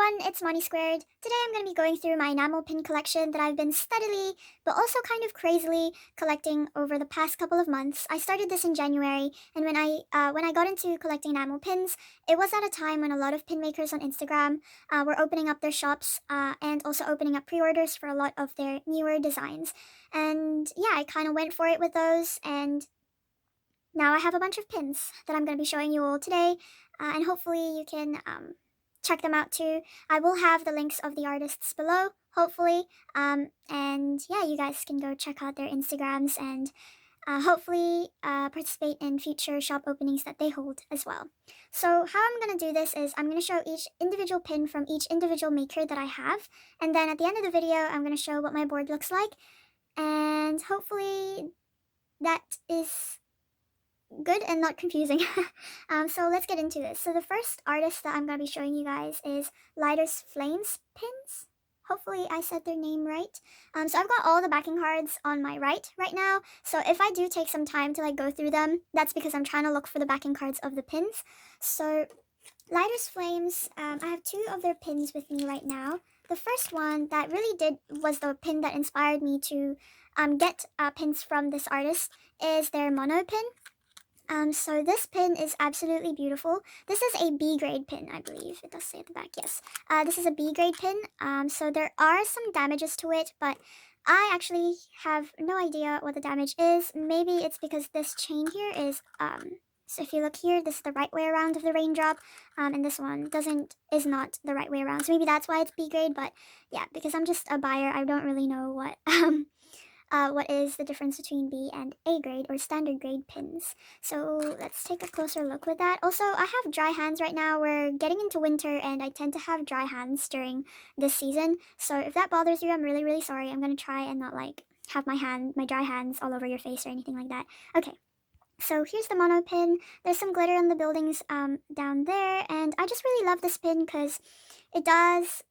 everyone, it's Money Squared. Today I'm going to be going through my enamel pin collection that I've been steadily, but also kind of crazily, collecting over the past couple of months. I started this in January, and when I got into collecting enamel pins, it was at a time when a lot of pin makers on Instagram were opening up their shops and also opening up pre-orders for a lot of their newer designs. And yeah, I kind of went for it with those, and now I have a bunch of pins that I'm going to be showing you all today, and hopefully you can check them out too. I will have the links of the artists below, hopefully, and yeah, you guys can go check out their Instagrams and hopefully participate in future shop openings that they hold as well. So how I'm going to do this is I'm going to show each individual pin from each individual maker that I have, and then at the end of the video I'm going to show what my board looks like, and hopefully that is good and not confusing. So let's get into this. So the first artist that I'm going to be showing you guys is Lighters Flames Pins. Hopefully I said their name right. So I've got all the backing cards on my right now. So if I do take some time to go through them, that's because I'm trying to look for the backing cards of the pins. So Lighters Flames, I have two of their pins with me right now. The first one that really was the pin that inspired me to get pins from this artist is their Monofin. So this pin is absolutely beautiful. This is a B grade pin, I believe. It does say at the back, yes. This is a B grade pin. So there are some damages to it, but I actually have no idea what the damage is. Maybe it's because this chain here is, so if you look here, this is the right way around of the raindrop, and this one is not the right way around. So maybe that's why it's B grade, but yeah, because I'm just a buyer, I don't really know what is the difference between B and A grade or standard grade pins. So let's take a closer look with that. Also, I have dry hands right now. We're getting into winter and I tend to have dry hands during this season. So if that bothers you, I'm really, really sorry. I'm going to try and not have my dry hands all over your face or anything like that. Okay. So here's the mono pin. There's some glitter on the buildings down there, and I just really love this pin because it does,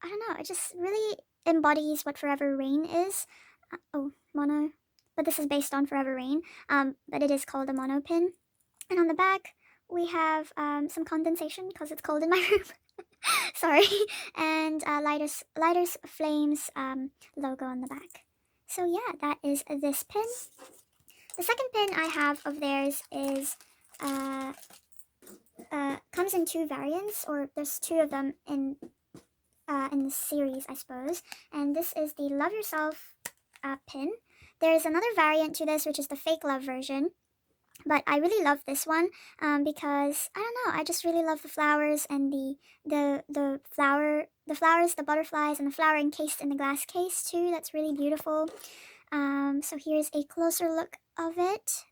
I don't know, it just really embodies what Forever Rain is. Mono, but this is based on Forever Rain, but it is called a mono pin. And on the back, we have some condensation because it's cold in my room. Sorry. And Lighters Flames logo on the back. So yeah, that is this pin. The second pin I have of theirs is comes in two variants, or there's two of them in this series, I suppose. And this is the Love Yourself pin. There's another variant to this, which is the fake love version, but I really love this one because I don't know, I just really love the flowers and the flowers, the butterflies, and the flower encased in the glass case too. That's really beautiful. So here's a closer look of it.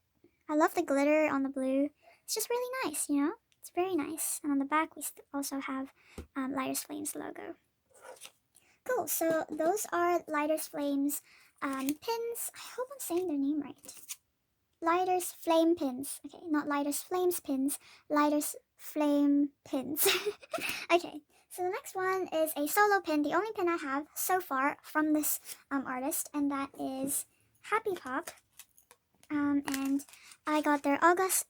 I love the glitter on the blue. It's just really nice, you know. It's very nice. And on the back we also have Lighters Flames logo. Cool. So those are Lighters Flames pins. I hope I'm saying their name right. Lighters Flame Pins. Okay, not Lighters Flames pins. Lighters Flame Pins. Okay, so the next one is a solo pin. The only pin I have so far from this artist, and that is Happy Pop. And I got their August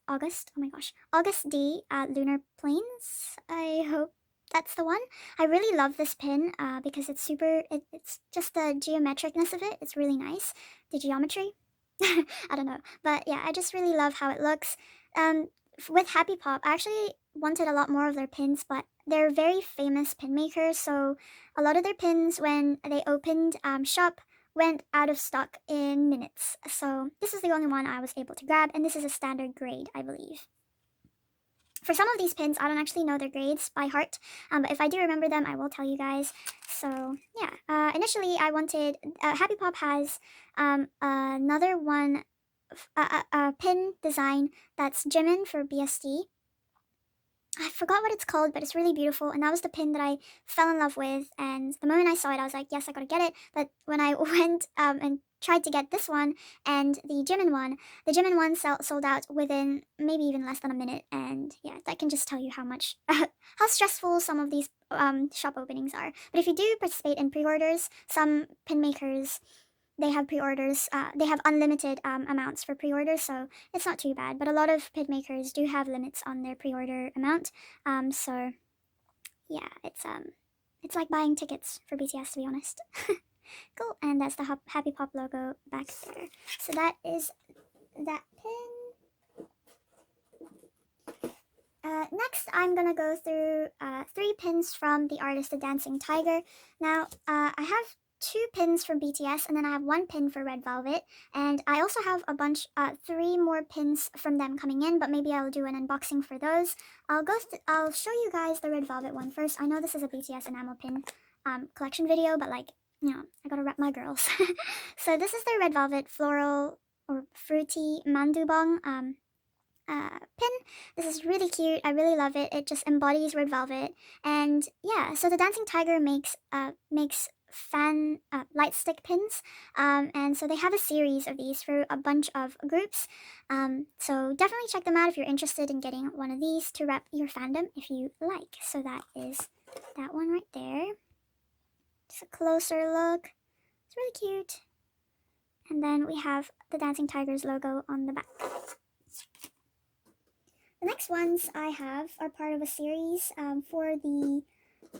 D Lunar Plains. I hope that's the one. I really love this pin because it's it's just the geometricness of it. It's really nice. The geometry. I don't know. But yeah, I just really love how it looks. With Happy Pop, I actually wanted a lot more of their pins, but they're very famous pin makers. So a lot of their pins, when they opened shop, went out of stock in minutes. So this is the only one I was able to grab, and this is a standard grade, I believe. For some of these pins, I don't actually know their grades by heart, but if I do remember them, I will tell you guys. So yeah, initially I wanted, Happy Pop has another one, a pin design that's Jimin for BSD. I forgot what it's called, but it's really beautiful, and that was the pin that I fell in love with, and the moment I saw it, I was like, yes, I gotta get it. But when I went and tried to get this one and the Jimin one sold out within maybe even less than a minute, and yeah, that can just tell you how much, how stressful some of these shop openings are. But if you do participate in pre-orders, some pin makers, they have pre-orders, they have unlimited amounts for pre-orders, so it's not too bad. But a lot of pin makers do have limits on their pre-order amount, so yeah, it's It's like buying tickets for BTS, to be honest. Cool, and that's the Happy Pop logo back there. So that is that pin. Next, I'm gonna go through 3 pins from the artist The Dancing Tiger. Now, I have 2 pins from BTS, and then I have 1 pin for Red Velvet, and I also have a bunch, 3 more pins from them coming in, but maybe I'll do an unboxing for those. I'll show you guys the Red Velvet one first. I know this is a BTS Enamel Pin collection video, but like, you know, I gotta rep my girls. So this is the Red Velvet floral or fruity mandubong pin. This is really cute. I really love it. It just embodies red velvet. And yeah, so the Dancing Tiger makes fan light stick pins, and so they have a series of these for a bunch of groups, so definitely check them out if you're interested in getting one of these to rep your fandom if you like. So that is that one right there. Just a closer look. It's really cute. And then we have the Dancing Tiger's logo on the back. The next ones I have are part of a series for the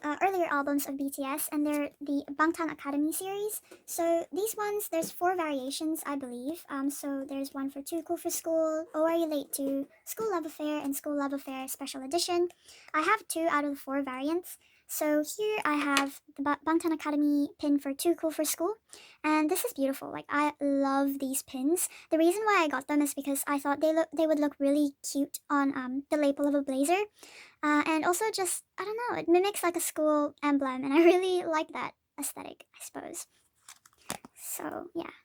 earlier albums of BTS, and they're the Bangtan Academy series. So these ones, there's 4 variations, I believe. So there's one for Too Cool for School, Oh Are You Late To, School Love Affair, and School Love Affair Special Edition. I have 2 out of the 4 variants. So here I have the Bangtan Academy pin for Too Cool for School, and this is beautiful. Like, I love these pins. The reason why I got them is because I thought they would look really cute on the lapel of a blazer, and also just, I don't know, it mimics like a school emblem, and I really like that aesthetic, I suppose. So yeah,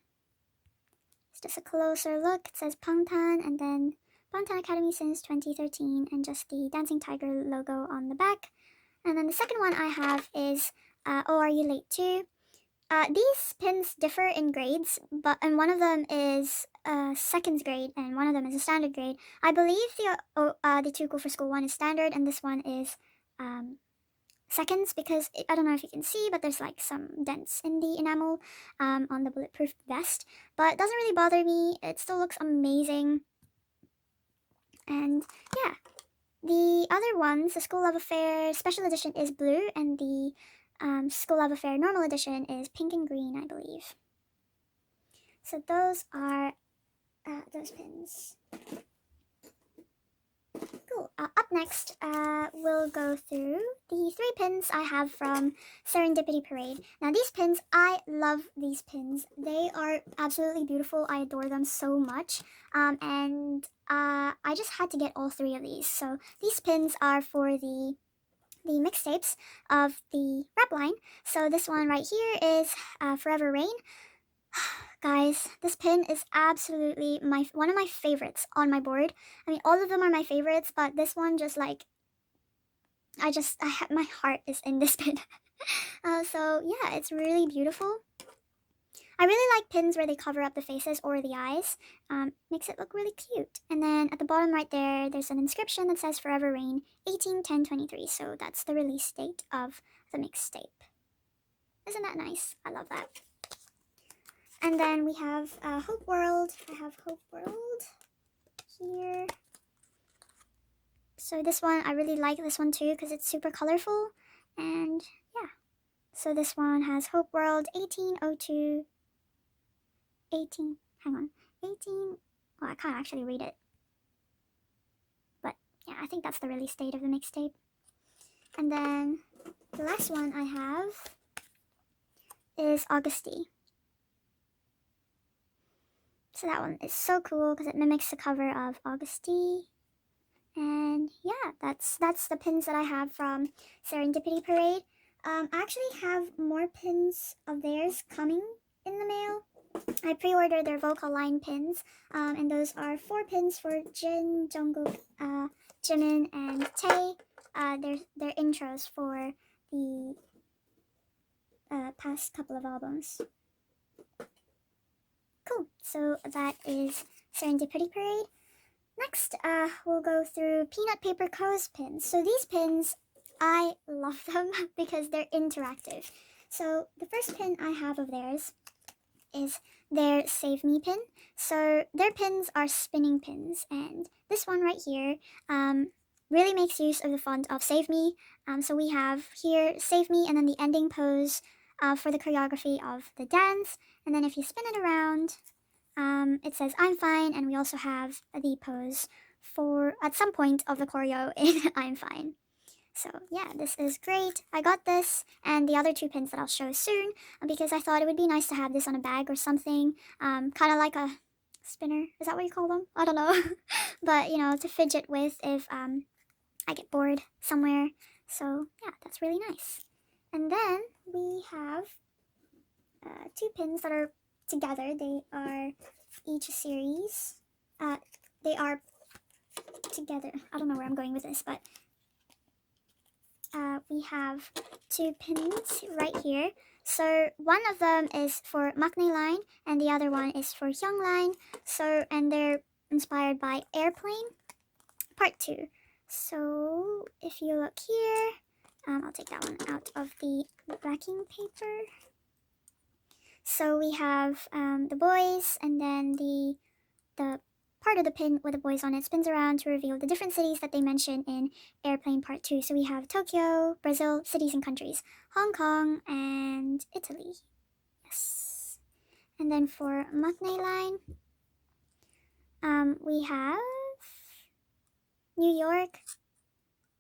it's just a closer look. It says Bangtan, and then Bangtan Academy since 2013, and just the Dancing Tiger logo on the back. And then the second one I have is Oh Are You Late To. These pins differ in grades, and one of them is second grade, and one of them is a standard grade. I believe the Too Cool for School one is standard, and this one is seconds, because I don't know if you can see, but there's like some dents in the enamel on the bulletproof vest. But it doesn't really bother me. It still looks amazing. And yeah. The other ones, the School Love Affair Special Edition is blue, and the School Love Affair Normal Edition is pink and green, I believe. So those are those pins. Cool. Up next, we'll go through the 3 pins I have from Serendipity Parade. Now these pins, I love these pins. They are absolutely beautiful. I adore them so much. And I just had to get all 3 of these. So these pins are for the mixtapes of the rap line. So this one right here is Forever Rain. Guys, this pin is absolutely one of my favorites on my board. I mean, all of them are my favorites, but this one just like, my heart is in this pin. So yeah, it's really beautiful. I really like pins where they cover up the faces or the eyes. Makes it look really cute. And then at the bottom right there, there's an inscription that says Forever Rain 18/10/23. So that's the release date of the mixtape. Isn't that nice? I love that. And then we have Hope World. I have Hope World here. So this one, I really like this one too because it's super colorful. And yeah. So this one has Hope World 1802. 18. Hang on. 18. Well, I can't actually read it. But yeah, I think that's the release date of the mixtape. And then the last one I have is Augusty. So that one is so cool because it mimics the cover of Augusty. And yeah, that's the pins that I have from Serendipity Parade. I actually have more pins of theirs coming in the mail. I pre-ordered their vocal line pins, and those are 4 pins for Jin, Jungkook, Jimin, and Tae. Their intros for the past couple of albums. Cool. So that is Serendipity Parade. Next, we'll go through Peanut Paper Co's pins. So these pins, I love them because they're interactive. So the first pin I have of theirs is their Save Me pin. So their pins are spinning pins, and this one right here, really makes use of the font of Save Me. So we have here Save Me and then the ending pose for the choreography of the dance. And then if you spin it around, it says I'm fine, and we also have the pose for at some point of the choreo in I'm fine. So yeah, this is great. I got this and the other 2 pins that I'll show soon because I thought it would be nice to have this on a bag or something, kind of like a spinner. Is that what you call them? I don't know. But, you know, to fidget with if I get bored somewhere. So yeah, that's really nice. And then we have 2 pins that are together. They are each series. They are together. I don't know where I'm going with this, but we have 2 pins right here. So one of them is for Maknae line and the other one is for Hyung line. So, and they're inspired by Airplane Part 2. So if you look here, I'll take that one out of the backing paper. So we have the boys, and then the part of the pin with the boys on it spins around to reveal the different cities that they mention in Airplane Part 2. So we have Tokyo, Brazil, cities and countries, Hong Kong, and Italy. Yes. And then for Maknae line, we have New York,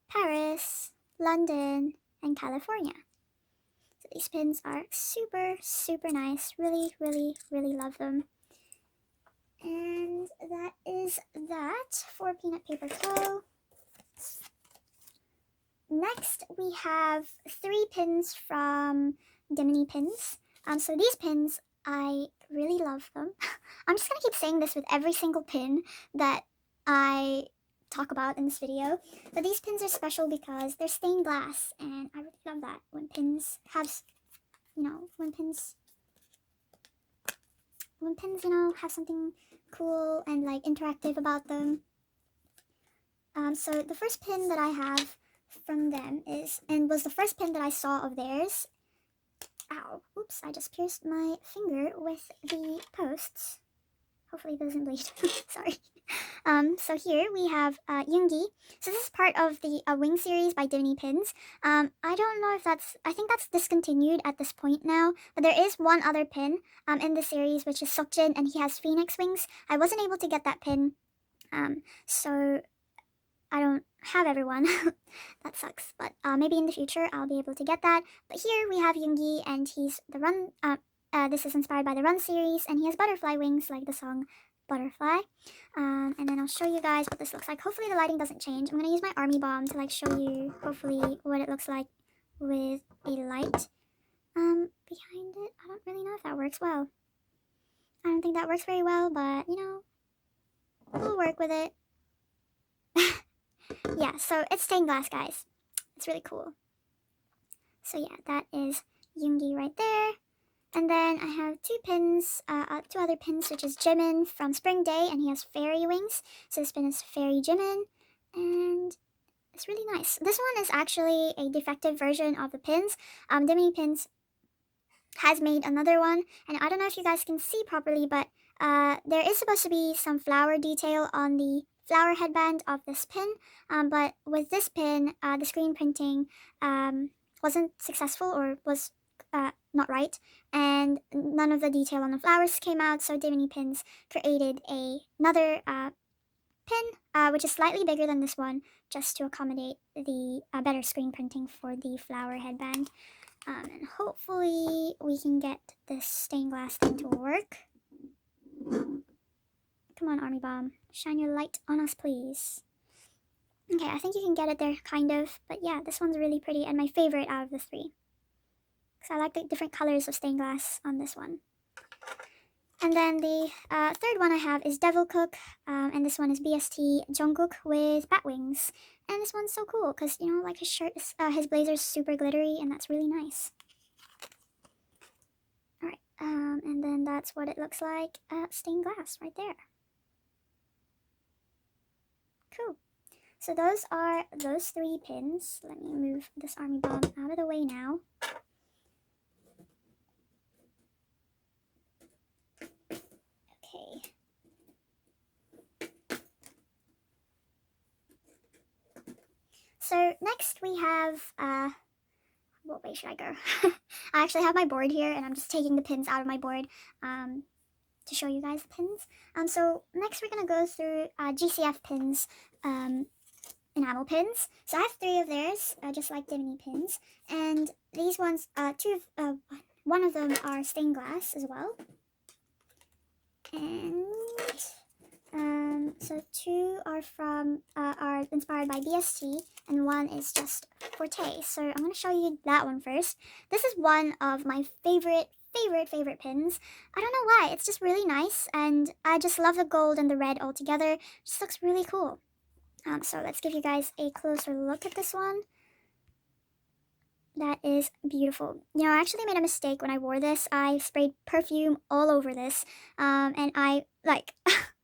Paris, London, and California. So these pins are super, super nice. Really, really, really love them. And that is that for Peanut Paper Co. Next, we have 3 pins from Dimini Pins. So these pins, I really love them. I'm just gonna keep saying this with every single pin that I talk about in this video. But these pins are special because they're stained glass, and I really love that when pins have, you know, when pins, you know, have something cool and like interactive about them. So the first pin that I have from them is, and was the first pin that I saw of theirs. Ow, oops, I just pierced my finger with the posts. Hopefully it doesn't bleed. Sorry. So here we have Yoongi. So this is part of the Wing series by Dimini Pins. I don't know if that's, I think that's discontinued at this point now, but there is one other pin in the series, which is Seokjin, and he has phoenix wings. I wasn't able to get that pin, so I don't have everyone. That sucks, but maybe in the future I'll be able to get that. But here we have Yoongi, and he's the Run, this is inspired by the Run series, and he has butterfly wings like the song Butterfly. And then I'll show you guys what this looks like. Hopefully the lighting doesn't change. I'm gonna use my army bomb to like show you hopefully what it looks like with a light behind it. I don't really know if that works well. I don't think that works very well, but you know, we'll work with it. Yeah, so it's stained glass, guys. It's really cool. So yeah, that is Yoongi right there. And then I have 2 pins, 2 other pins, which is Jimin from Spring Day, and he has fairy wings. So this pin is Fairy Jimin, and it's really nice. This one is actually a defective version of the pins. Dimini Pins has made another one, and I don't know if you guys can see properly, but there is supposed to be some flower detail on the flower headband of this pin, but with this pin, the screen printing wasn't successful, or was not right, and none of the detail on the flowers came out, so Dimini Pins created another pin, which is slightly bigger than this one, just to accommodate the better screen printing for the flower headband. And hopefully we can get this stained glass thing to work. Come on, Army Bomb. Shine your light on us, please. Okay, I think you can get it there, kind of. But yeah, this one's really pretty and my favorite out of the 3. Because I like the different colors of stained glass on this one. And then the third one I have is Devil Cook. And this one is BST Jungkook with bat wings. And this one's so cool because, you know, like his shirt, his blazer's super glittery, and that's really nice. Alright, and then that's what it looks like, stained glass right there. Cool. So those are those 3 pins. Let me move this army bomb out of the way now. Okay. next we have, what way should I go? I actually have my board here, and I'm just taking the pins out of my board to show you guys the pins. So next we're going to go through GCF pins, enamel pins. So I have 3 of theirs, just like Dimity pins. And these ones, one of them are stained glass as well. And so 2 are inspired by BST, and 1 is just Forte. So I'm going to show you that one first. This is one of my favorite pins. I don't know why, it's just really nice, and I just love the gold and the red all together. It just looks really cool. So let's give you guys a closer look at this one. That is beautiful. You know, I actually made a mistake when I wore this. I sprayed perfume all over this, and I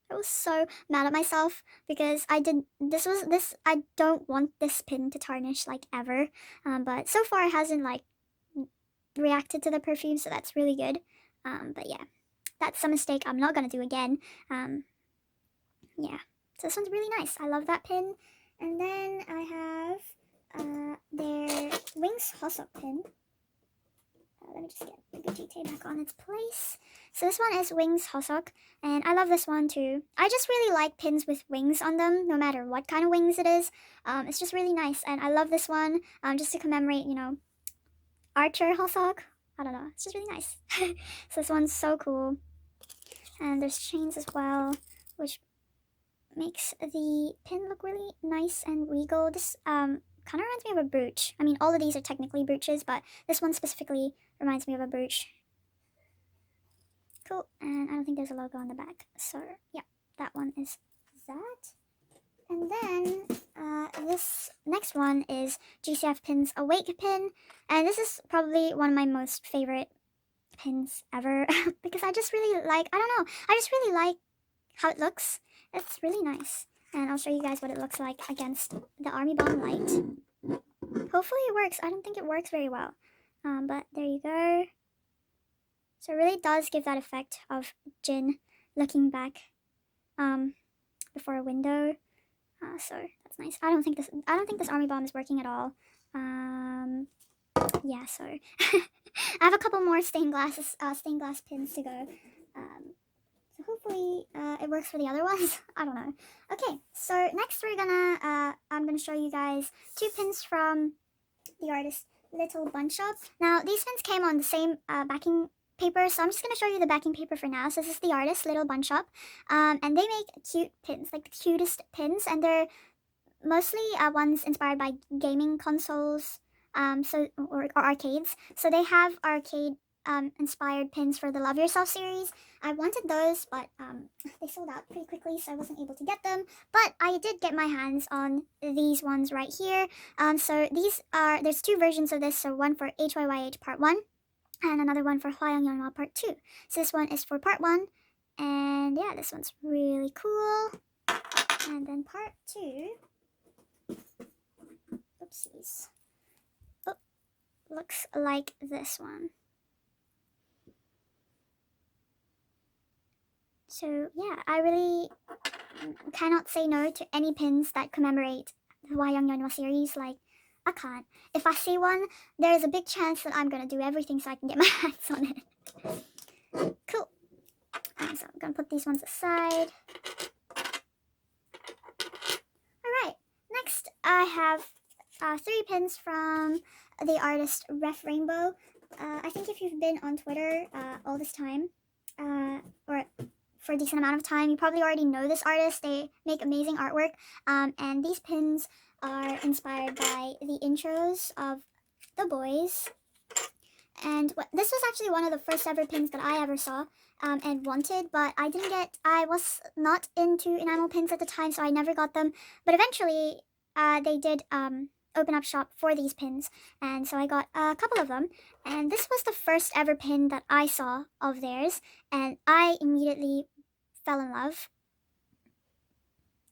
I was so mad at myself because I don't want this pin to tarnish like ever, but so far it hasn't like reacted to the perfume, so that's really good. But yeah, that's a mistake I'm not gonna do again. Yeah, so this one's really nice. I love that pin. And then I have their Wings Hosok pin. Let me just get the Gucci tape back on its place. So this one is Wings Hosok, and I love this one too. I just really like pins with wings on them, no matter what kind of wings it is. It's just really nice, and I love this one just to commemorate, you know, Archer Hosok. I don't know, it's just really nice. So this one's so cool. And there's chains as well, which makes the pin look really nice and regal. This kind of reminds me of a brooch. I mean, all of these are technically brooches, but this one specifically reminds me of a brooch. Cool. And I don't think there's a logo on the back. So yeah, that one is that. And then this next one is GCF Pins Awake pin. And this is probably one of my most favorite pins ever because I just really like, I don't know, I just really like how it looks. It's really nice. And I'll show you guys what it looks like against the Army Bomb light. Hopefully it works. I don't think it works very well. But there you go. So it really does give that effect of Jin looking back before a window. So that's nice. I don't think this Army Bomb is working at all. Yeah, so I have a couple more stained glass pins to go. So hopefully it works for the other ones. I don't know. Okay, so next I'm gonna show you guys 2 pins from the artist Little Bunch Up. Now these pins came on the same backing paper, so I'm just gonna show you the backing paper for now. So this is the artist Little Bunch Up, and they make cute pins, like the cutest pins, and they're mostly ones inspired by gaming consoles, or arcades. So they have arcade inspired pins for the Love Yourself series. I wanted those, but they sold out pretty quickly, so I wasn't able to get them. But I did get my hands on these ones right here. So there's 2 versions of this. So one for HYYH Part 1 and another one for Hwayoungyeonghwa Part 2. So this one is for Part 1, and yeah, this one's really cool. And then Part 2, oopsies, looks like this one. So yeah, I really cannot say no to any pins that commemorate the Hwayoungyeonghwa series. Like, I can't. If I see one, there is a big chance that I'm gonna do everything so I can get my hands on it. Cool. So I'm gonna put these ones aside. Alright, next I have 3 pins from the artist Ref Rainbow. I think if you've been on Twitter all this time, or for a decent amount of time, you probably already know this artist. They make amazing artwork, and these pins are inspired by the intros of The Boys. And this was actually one of the first ever pins that I ever saw and wanted, but I was not into enamel pins at the time, so I never got them. But eventually they did open up shop for these pins, and so I got a couple of them, and this was the first ever pin that I saw of theirs, and I immediately fell in love.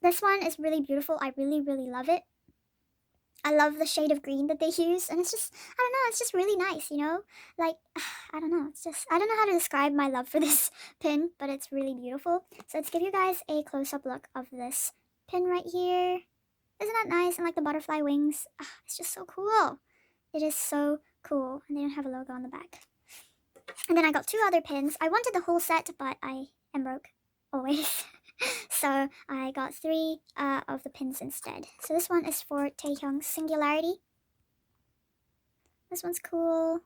This one is really beautiful. I really love it. I love the shade of green that they use, and it's just, I don't know, it's just really nice, you know? Like, I don't know, it's just, I don't know how to describe my love for this pin, but it's really beautiful. So let's give you guys a close-up look of this pin right here. Isn't that nice? And like the butterfly wings. It's just so cool. It is so cool. And they don't have a logo on the back. And then I got 2 other pins. I wanted the whole set, but I am broke always. So I got 3 of the pins instead. So this one is for Takehomes Singularity. This one's cool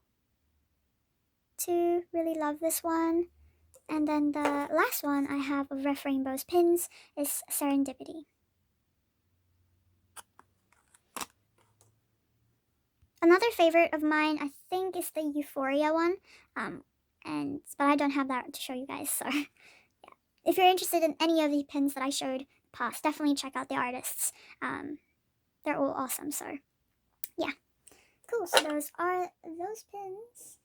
too. Really love this one. And then the last one I have of Ref Rainbow's pins is Serendipity. Another favorite of mine, I think, is the Euphoria one. But I don't have that to show you guys, so yeah. If you're interested in any of the pins that I showed past, definitely check out the artists. They're all awesome, so yeah. Cool, so those are those pins.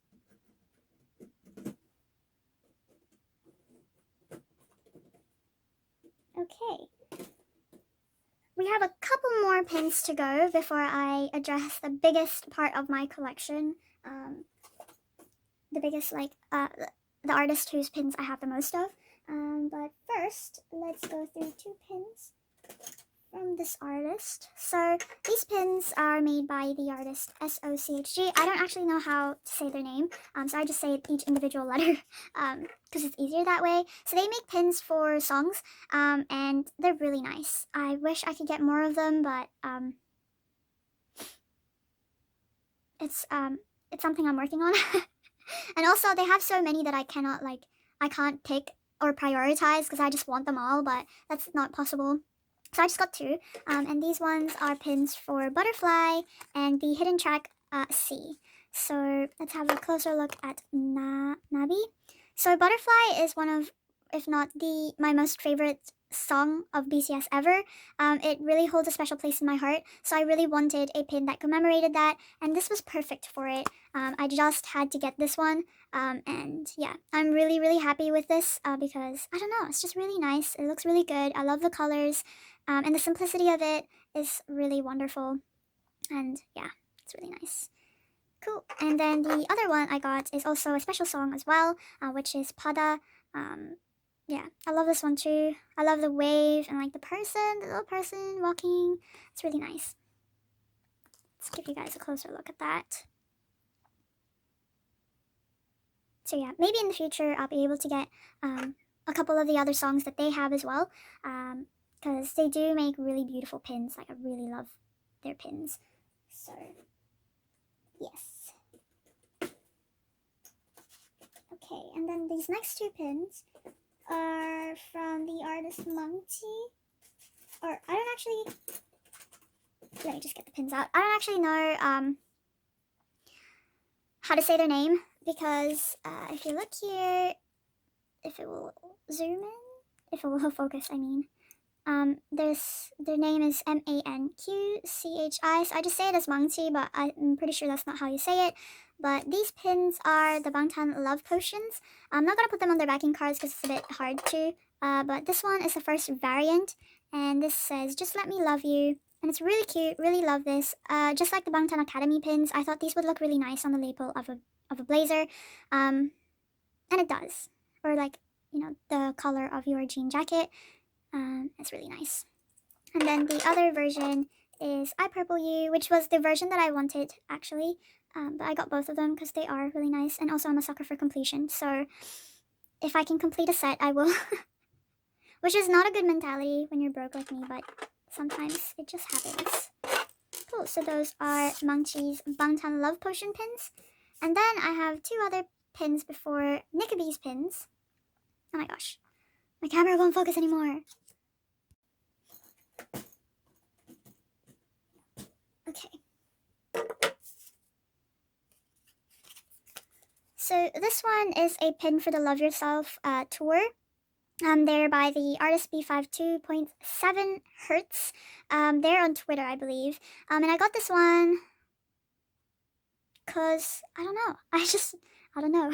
Okay. We have a couple more pins to go before I address the biggest part of my collection. The biggest, like, the artist whose pins I have the most of. But first, let's go through 2 pins from this artist. So these pins are made by the artist SOCHG. I don't actually know how to say their name, so I just say each individual letter because it's easier that way. So they make pins for songs, and they're really nice. I wish I could get more of them, but it's something I'm working on. And also they have so many that I can't pick or prioritize because I just want them all, but that's not possible. So I just got 2, and these ones are pins for Butterfly and the hidden track C. So let's have a closer look at Nabi. So Butterfly is one of, if not my most favorite song of BTS ever. It really holds a special place in my heart, so I really wanted a pin that commemorated that, and this was perfect for it. I just had to get this one, and yeah, I'm really, really happy with this because, I don't know, it's just really nice. It looks really good. I love the colors, and the simplicity of it is really wonderful, and yeah, it's really nice. Cool. And then the other one I got is also a special song as well, which is Pada. Yeah, I love this one too. I love the wave and like the little person walking. It's really nice. Let's give you guys a closer look at that. So yeah, maybe in the future I'll be able to get a couple of the other songs that they have as well, because they do make really beautiful pins. Like, I really love their pins. So yes. Okay, and then these next 2 pins are from the artist Monkey. Or I don't actually, let me just get the pins out. I don't actually know how to say their name, because if you look here, if it will zoom in, if it will focus, I mean, their name is Manqchi, so I just say it as Mangchi, but I'm pretty sure that's not how you say it. But these pins are the Bangtan Love Potions. I'm not gonna put them on their backing cards because it's a bit hard to, but this one is the first variant, and this says, "Just let me love you." And it's really cute, really love this. Just like the Bangtan Academy pins, I thought these would look really nice on the lapel of a blazer, and it does. Or like, the color of your jean jacket. It's really nice. And then the other version is I Purple You, which was the version that I wanted, actually. But I got both of them because they are really nice. And also I'm a sucker for completion, so if I can complete a set, I will. Which is not a good mentality when you're broke like me, but sometimes it just happens. Cool, so those are Mangchi's Bangtan Love Potion pins. And then I have 2 other pins before Nickabee's pins. Oh my gosh, my camera won't focus anymore. Okay. So this one is a pin for the Love Yourself tour. They're by the artist B52.7 Hertz. They're on Twitter, I believe. And I got this one because, I don't know. I don't know.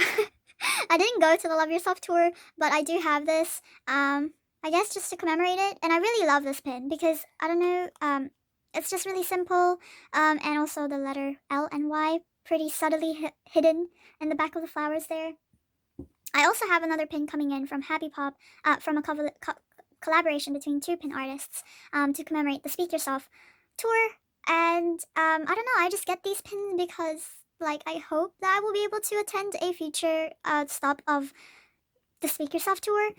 I didn't go to the Love Yourself tour, but I do have this, I guess just to commemorate it. And I really love this pin because, I don't know, it's just really simple. And also the letter L and Y pretty subtly hidden in the back of the flowers there. I also have another pin coming in from Happy Pop, from a collaboration between two pin artists to commemorate the Speak Yourself tour. And I don't know, I just get these pins because, like, I hope that I will be able to attend a future stop of the Speak Yourself tour.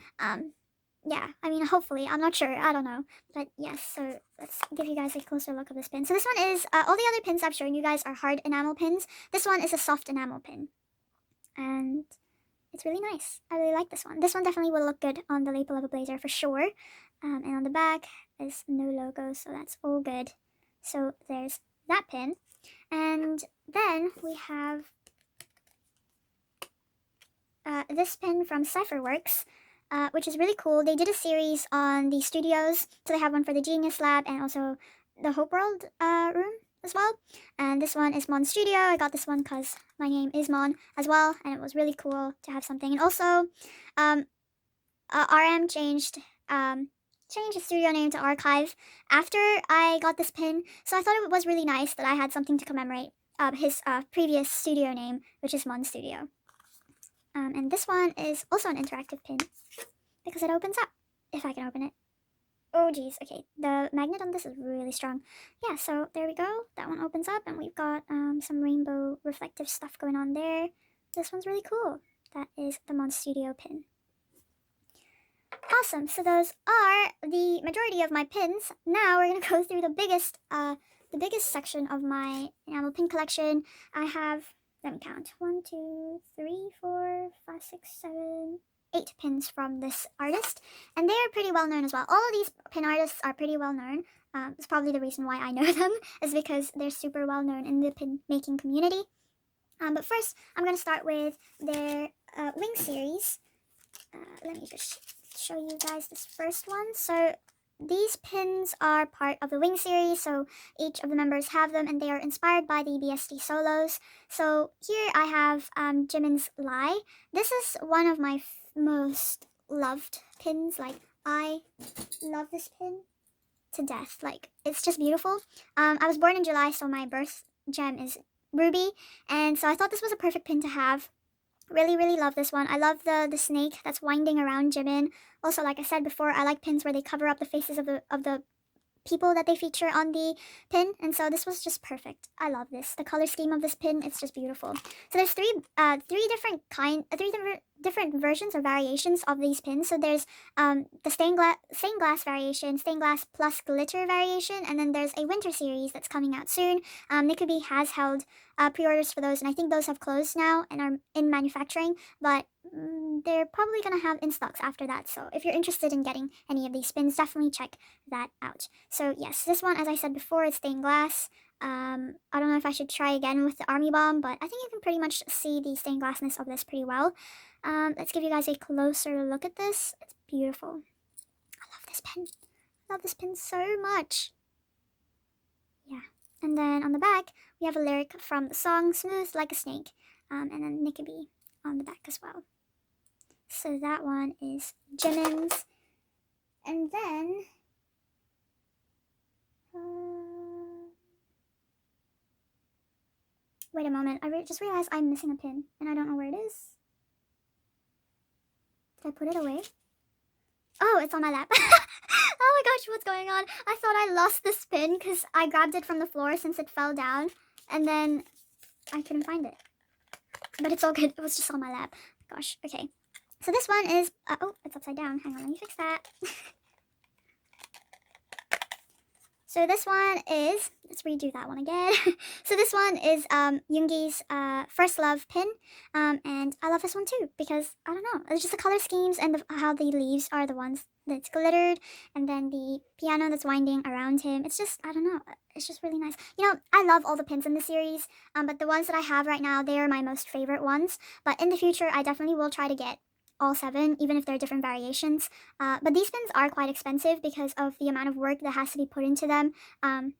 Yeah, I mean, hopefully, I'm not sure, I don't know, but yes. So let's give you guys a closer look of this pin. So this one is, all the other pins I've shown you guys are hard enamel pins. This one is a soft enamel pin, and it's really nice. I really like this one. This one definitely will look good on the lapel of a blazer for sure. And on the back is no logo, so that's all good. So there's that pin. And then we have this pin from Cipherworks, which is really cool. They did a series on the studios, so they have one for the Genius Lab and also the Hope World room as well. And this one is Mon Studio. I got this one because my name is Mon as well, and it was really cool to have something. And also, RM changed his studio name to Archive after I got this pin, so I thought it was really nice that I had something to commemorate his previous studio name, which is Mon Studio. And this one is also an interactive pin because it opens up, if I can open it. Oh geez, okay, the magnet on this is really strong. Yeah, so there we go, that one opens up and we've got some rainbow reflective stuff going on there. This one's really cool. That is the Mon Studio pin. Awesome, so those are the majority of my pins. Now we're gonna go through the biggest section of my enamel pin collection. I have, let me count, 1, 2, 3, 4, 5, 6, 7, 8 pins from this artist, and they are pretty well known as well. All of these pin artists are pretty well known. It's probably the reason why I know them, is because they're super well known in the pin making community. But first, I'm going to start with their Wing series. Let me just show you guys this first one. So these pins are part of the Wing series, so each of the members have them, and they are inspired by the BSD solos. So here I have Jimin's Lie. This is one of my most loved pins. Like, I love this pin to death. Like, it's just beautiful. I was born in July, so my birth gem is Ruby, and so I thought this was a perfect pin to have. Really, really love this one. I love the snake that's winding around Jimin. Also, like I said before, I like pins where they cover up the faces of the people that they feature on the pin, and so this was just perfect. I love this. The color scheme of this pin, it's just beautiful. So there's three different versions or variations of these pins. So there's the stained glass variation, stained glass plus glitter variation, and then there's a winter series that's coming out soon. Nikubi has held pre-orders for those, and I think those have closed now and are in manufacturing, but they're probably going to have in stocks after that. So if you're interested in getting any of these pins, definitely check that out. So yes, this one, as I said before, it's stained glass. I don't know if I should try again with the Army Bomb, but I think you can pretty much see the stained glassness of this pretty well. Let's give you guys a closer look at this. It's beautiful. I love this pen. I love this pin so much. Yeah. And then on the back, we have a lyric from the song Smooth Like a Snake, and then Nikubi on the back as well. So that one is Jimin's. And then wait a moment, I just realized I'm missing a pin and I don't know where it is. Did I put it away? Oh, it's on my lap. Oh my gosh, what's going on? I thought I lost this pin because I grabbed it from the floor since it fell down, and then I couldn't find it. But it's all good, it was just on my lap. Gosh, okay. So this one is, oh, it's upside down. Hang on, let me fix that. So this one is, let's redo that one again. So this one is Yoongi's First Love pin, and I love this one too because, I don't know, it's just the color schemes and how the leaves are the ones that's glittered, and then the piano that's winding around him. It's just, I don't know, it's just really nice. You know, I love all the pins in the series, but the ones that I have right now, they are my most favorite ones. But in the future, I definitely will try to get all 7, even if they're different variations. But these pins are quite expensive because of the amount of work that has to be put into them. And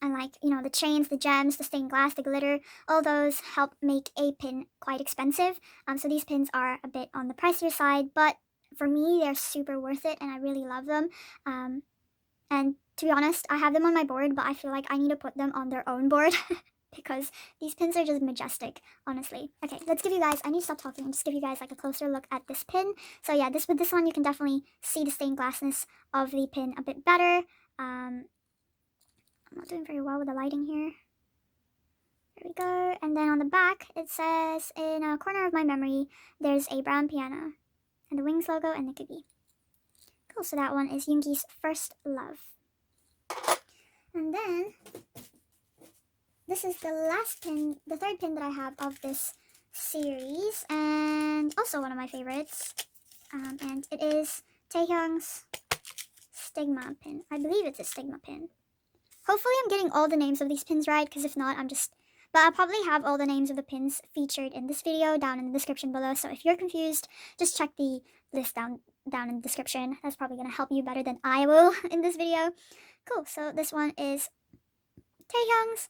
like, you know, the chains, the gems, the stained glass, the glitter, all those help make a pin quite expensive. So these pins are a bit on the pricier side, but for me, they're super worth it and I really love them. And to be honest, I have them on my board, but I feel like I need to put them on their own board. because these pins are just majestic, honestly. Okay, let's give you guys, I need to stop talking and just give you guys like a closer look at this pin. So yeah, with this one you can definitely see the stained glassness of the pin a bit better. I'm not doing very well with the lighting here. There we go. And then on the back, it says, in a corner of my memory, there's a brown piano and the Wings logo and the Kubi. Cool, so that one is Yoongi's First Love. And then, this is the last pin, the third pin that I have of this series, and also one of my favorites. And it is Takehomes Stigma pin. I believe it's a Stigma pin. Hopefully I'm getting all the names of these pins right, because if not, but I'll probably have all the names of the pins featured in this video down in the description below. So if you're confused, just check the list down in the description. That's probably going to help you better than I will in this video. Cool, so this one is Taehyung's.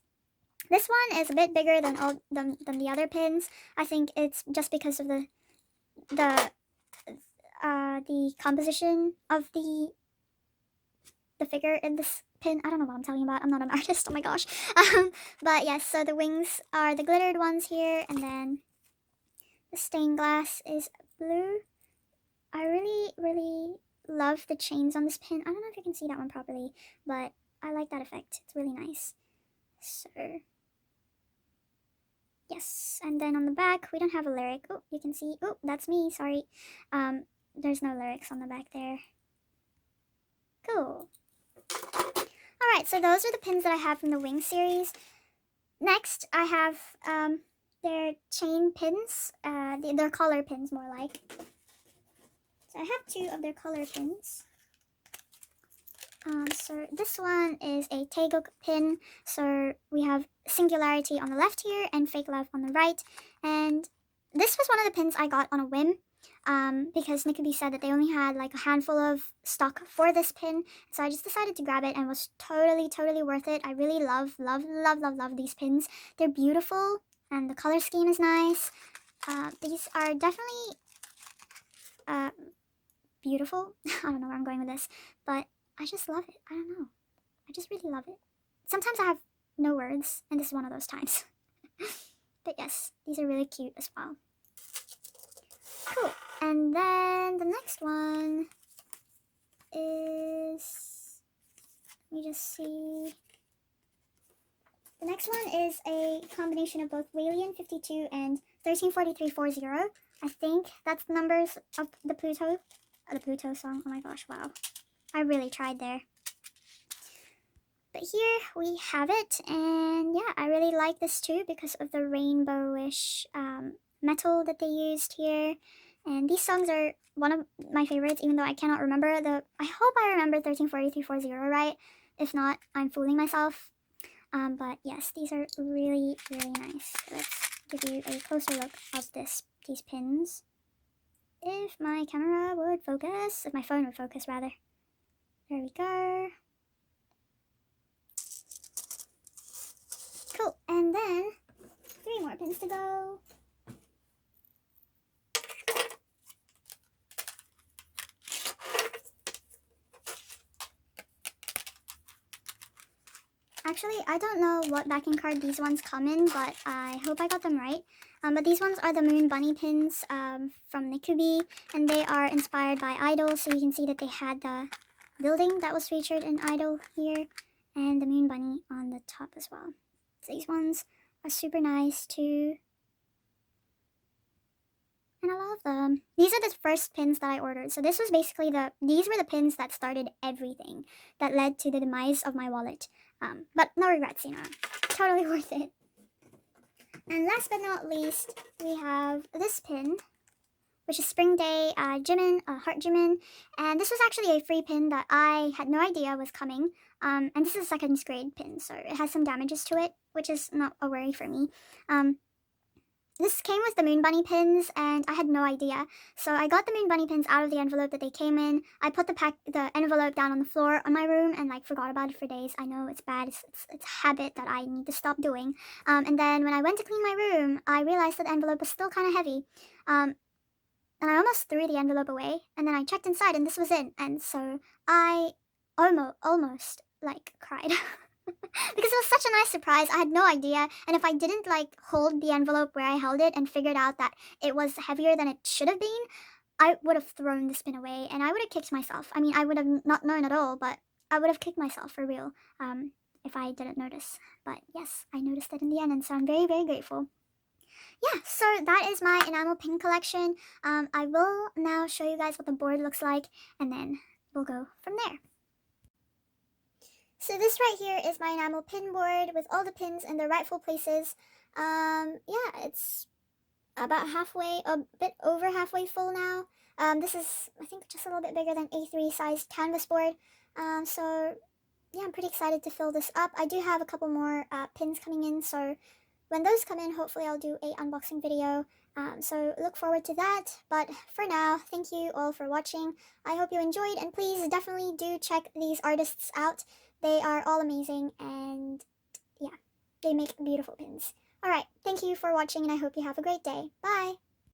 This one is a bit bigger than the other pins. I think it's just because of the composition of the figure in this pin. I don't know what I'm talking about. I'm not an artist. Oh my gosh. But yes, so the wings are the glittered ones here, and then the stained glass is blue. I really love the chains on this pin. I don't know if you can see that one properly, but I like that effect. It's really nice. So yes, and then on the back we don't have a lyric. Oh, you can see. Oh, that's me. Sorry. There's no lyrics on the back there. Cool. Alright, so those are the pins that I have from the Wing series. Next, I have their chain pins. Their collar pins, more like. So I have two of their collar pins. So this one is a Taeguk pin. So we have Singularity on the left here and Fake Love on the right. And this was one of the pins I got on a whim. Because Nickaby said that they only had like a handful of stock for this pin, so I just decided to grab it, and it was totally worth it. I really love these pins. They're beautiful and the color scheme is nice. These are definitely beautiful. I don't know where I'm going with this, but I just love it. I don't know, I just really love it. Sometimes I have no words, and this is one of those times. But yes, these are really cute as well. Cool. And then the next one is, let me just see. The next one is a combination of both Walian 52 and 134340. I think that's the numbers of the Pluto song. Oh my gosh, wow. I really tried there. But here we have it, and yeah, I really like this too because of the rainbowish metal that they used here. And these songs are one of my favorites, even though I cannot remember I hope I remember 134340 right. If not, I'm fooling myself. But yes, these are really nice. Let's give you a closer look of these pins. If my camera would focus, if my phone would focus rather. There we go. Cool, and then 3 more pins to go. Actually, I don't know what backing card these ones come in, but I hope I got them right. But these ones are the Moon Bunny pins from Nickaby, and they are inspired by Idol, so you can see that they had the building that was featured in Idol here, and the Moon Bunny on the top as well. So these ones are super nice too, and I love them. These are the first pins that I ordered, so this was basically these were the pins that started everything, that led to the demise of my wallet. But no regrets, you know, totally worth it. And last but not least, we have this pin, which is Spring Day Jimin, Heart Jimin. And this was actually a free pin that I had no idea was coming. And this is a 2nd grade pin, so it has some damages to it, which is not a worry for me. This came with the Moon Bunny pins, and I had no idea. So I got the Moon Bunny pins out of the envelope that they came in. I put the envelope down on the floor on my room and like forgot about it for days. I know it's bad. It's a habit that I need to stop doing. And then when I went to clean my room, I realized that the envelope was still kind of heavy. And I almost threw the envelope away. And then I checked inside, and this was it. And so I almost like cried. Because it was such a nice surprise. I had no idea, and if I didn't like hold the envelope where I held it and figured out that it was heavier than it should have been, I would have thrown the spin away and I would have kicked myself. I mean, I would have not known at all, but I would have kicked myself for real, if I didn't notice. But yes, I noticed it in the end, and so I'm very, very grateful. Yeah, so that is my enamel pin collection. I will now show you guys what the board looks like, and then we'll go from there. So this right here is my enamel pin board with all the pins in their rightful places. Yeah, it's about halfway, a bit over halfway full now. This is, I think, just a little bit bigger than A3 sized canvas board. So yeah, I'm pretty excited to fill this up. I do have a couple more pins coming in, so when those come in, hopefully I'll do a unboxing video. So look forward to that. But for now, thank you all for watching. I hope you enjoyed, and please definitely do check these artists out. They are all amazing, and yeah, they make beautiful pins. Alright, thank you for watching, and I hope you have a great day. Bye!